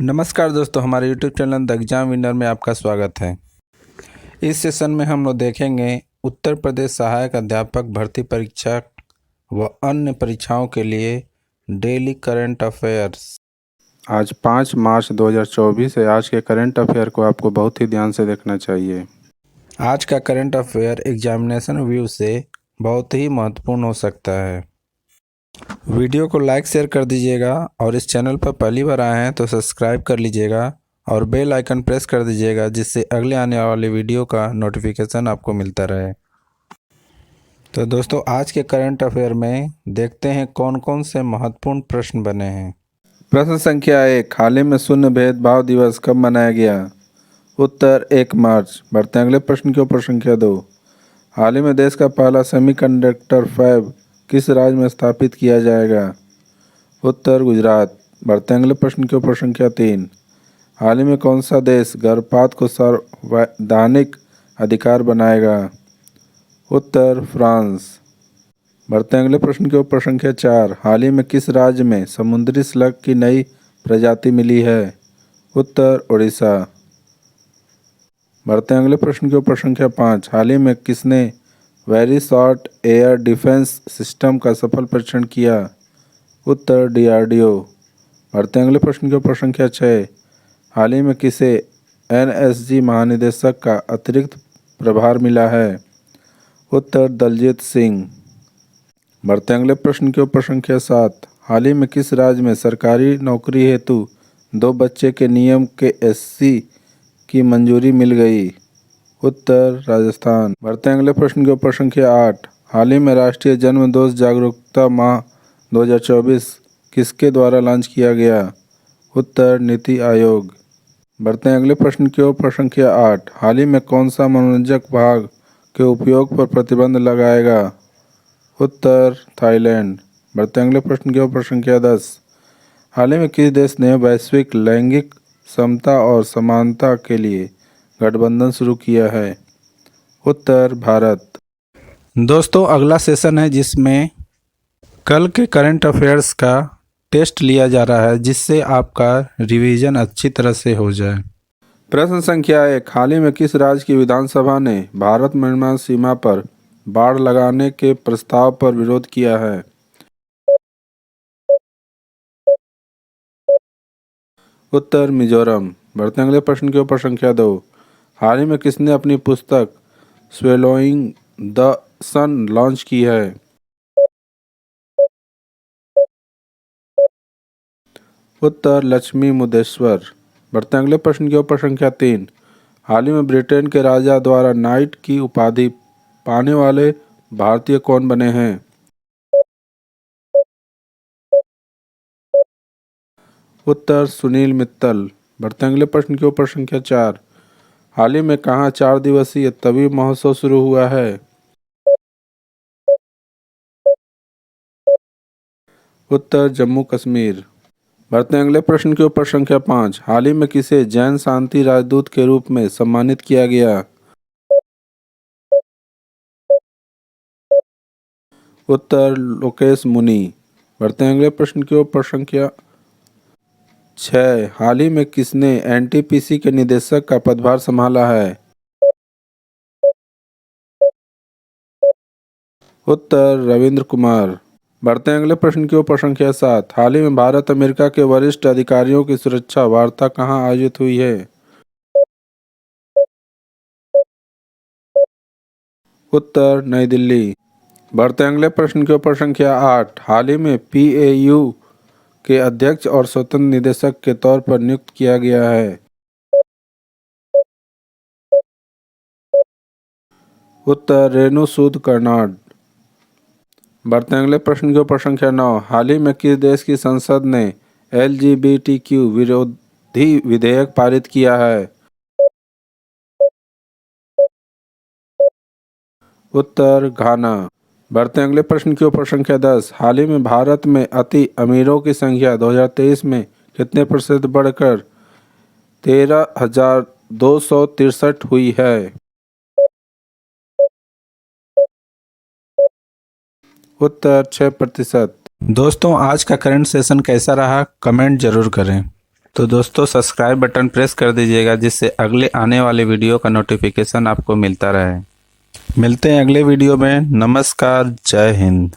नमस्कार दोस्तों, हमारे YouTube channel the exam winner में आपका स्वागत है। इस सेशन में हम लोग देखेंगे उत्तर प्रदेश सहायक अध्यापक भर्ती परीक्षा व अन्य परीक्षाओं के लिए डेली करंट अफेयर्स। आज 5 मार्च 2024 है। आज के करंट अफेयर को आपको बहुत ही ध्यान से देखना चाहिए। आज का करंट अफेयर एग्जामिनेशन व्यू से बहुत ही महत्वपूर्ण हो सकता है। वीडियो को लाइक शेयर कर दीजिएगा और इस चैनल पर पहली बार आए हैं तो सब्सक्राइब कर लीजिएगा और बेल आइकन प्रेस कर दीजिएगा, जिससे अगले आने वाले वीडियो का नोटिफिकेशन आपको मिलता रहे। तो दोस्तों, आज के करंट अफेयर में देखते हैं कौन कौन से महत्वपूर्ण प्रश्न बने हैं। प्रश्न संख्या 1, हाल ही में शून्य भेदभाव दिवस कब मनाया गया? उत्तर 1 मार्च। बढ़ते हैं अगले प्रश्न की ओर। प्रश्न संख्या 2, हाल ही में देश का पहला सेमीकंडक्टर फैब किस राज्य में स्थापित किया जाएगा? उत्तर गुजरात। बढ़ते हैं अगले प्रश्न की ओर। प्रश्न संख्या 3, हाल ही में कौन सा देश गर्भपात को संवैधानिक अधिकार बनाएगा? उत्तर फ्रांस। बढ़ते हैं अगले प्रश्न की ओर। प्रश्न संख्या 4, हाल ही में किस राज्य में समुद्री स्लग की नई प्रजाति मिली है? उत्तर ओडिशा। बढ़ते हैं अगले प्रश्न की ओर। प्रश्न संख्या 5, हाल ही में किसने very short air defence system का सफल परीक्षण किया? उत्तर DRDO। बढ़ते हैं अगले प्रश्न की ओर। प्रश्न संख्या 6, हाल ही में किसे NSG महानिदेशक का अतिरिक्त प्रभार मिला है? उत्तर दलजीत सिंह। बढ़ते हैं अगले प्रश्न की ओर। प्रश्न संख्या 7, हाल ही में किस राज्य में सरकारी नौकरी हेतु 2 बच्चे के नियम के SC की मंजूरी मिल गई? उत्तर राजस्थान। बढ़ते हैं अगले प्रश्न की ओर। प्रश्न संख्या 8, हाल ही में राष्ट्रीय जन्म दोष जागरूकता माह 2024 किसके द्वारा लॉन्च किया गया? उत्तर नीति आयोग। बढ़ते हैं अगले प्रश्न की ओर। प्रश्न संख्या 8, हाल ही में कौन सा मनोरंजक भाग के उपयोग पर प्रतिबंध लगाएगा? उत्तर थाईलैंड। बढ़ते हैं अगले प्रश्न की ओर। प्रश्न संख्या 10, हाल ही में किस देश ने वैश्विक लैंगिक समता और समानता के लिए गठबंधन शुरू किया है? उत्तर भारत। दोस्तों, अगला सेशन है जिसमें कल के करंट अफेयर्स का टेस्ट लिया जा रहा है, जिससे आपका रिवीजन अच्छी तरह से हो जाए। प्रश्न संख्या 1, हाल ही में किस राज्य की विधानसभा ने भारत म्यांमार सीमा पर बाड़ लगाने के प्रस्ताव पर विरोध किया है? उत्तर मिजोरम। बढ़ते हैं अगले प्रश्न की ओर। प्रश्न संख्या 2, हाल ही में किसने अपनी पुस्तक स्वेलोइंग द सन लॉन्च की है? उत्तर लक्ष्मी मुदेश्वर। बढ़ते हैं अगले प्रश्न की ओर। प्रश्न संख्या 3, हाल ही में ब्रिटेन के राजा द्वारा नाइट की उपाधि पाने वाले भारतीय कौन बने हैं? उत्तर सुनील मित्तल। बढ़ते हैं अगले प्रश्न की ओर। प्रश्न संख्या 4, हाल ही में कहाँ 4 दिवसीय तवी महोत्सव शुरू हुआ है? उत्तर जम्मू कश्मीर। बढ़ते हैं अगले प्रश्न की ओर। प्रश्न संख्या 5, हाल ही में किसे जैन शांति राजदूत के रूप में सम्मानित किया गया? उत्तर लोकेश मुनि। बढ़ते हैं अगले प्रश्न की ओर। प्रश्न संख्या 6, हाल ही में किसने NTPC के निदेशक का पदभार संभाला है? उत्तर रविंद्र कुमार। बढ़ते हैं अगले प्रश्न की ओर। प्रश्न संख्या 7, हाल ही में भारत अमेरिका के वरिष्ठ अधिकारियों की सुरक्षा वार्ता कहाँ आयोजित हुई है? उत्तर नई दिल्ली। बढ़ते हैं अगले प्रश्न की ओर। प्रश्न संख्या 8, हाल ही में PAU के अध्यक्ष और स्वतंत्र निदेशक के तौर पर नियुक्त किया गया है? उत्तर रेणु सूद कर्नाड। बढ़ते हैं अगले प्रश्न की ओर। प्रश्न संख्या 9, हाल ही में किस देश की संसद ने LGBTQ विरोधी विधेयक पारित किया है? उत्तर घाना। बढ़ते हैं अगले प्रश्न की ओर। प्रश्न संख्या 10, हाल ही में भारत में अति अमीरों की संख्या 2023 में कितने प्रतिशत बढ़कर 13,263 हुई है? उत्तर 6%। दोस्तों, आज का करंट सेशन कैसा रहा कमेंट जरूर करें। तो दोस्तों सब्सक्राइब बटन प्रेस कर दीजिएगा जिससे अगले आने वाले वीडियो का नोटिफिकेशन आपको मिलता रहे। मिलते हैं अगले वीडियो में। नमस्कार, जय हिंद।